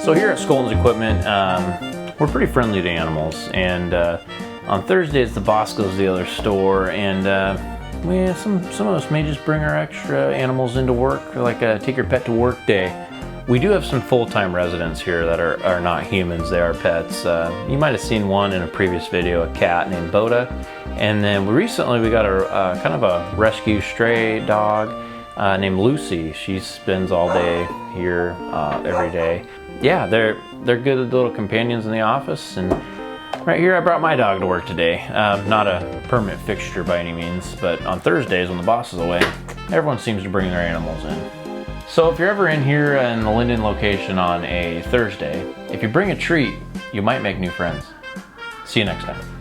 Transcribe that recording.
So here at Skolton's Equipment, we're pretty friendly to animals, and on Thursdays the boss goes to the other store, and some of us may just bring our extra animals into work, like a take your pet to work day. We do have some full-time residents here that are not humans, they are pets. You might have seen one in a previous video, a cat named Boda, and then recently we got a kind of a rescue stray dog named Lucy. She spends all day here every day. Yeah, they're good little companions in the office, and right here I brought my dog to work today. Not a permanent fixture by any means, but on Thursdays when the boss is away, everyone seems to bring their animals in. So if you're ever in here in the Linden location on a Thursday, if you bring a treat, you might make new friends. See you next time.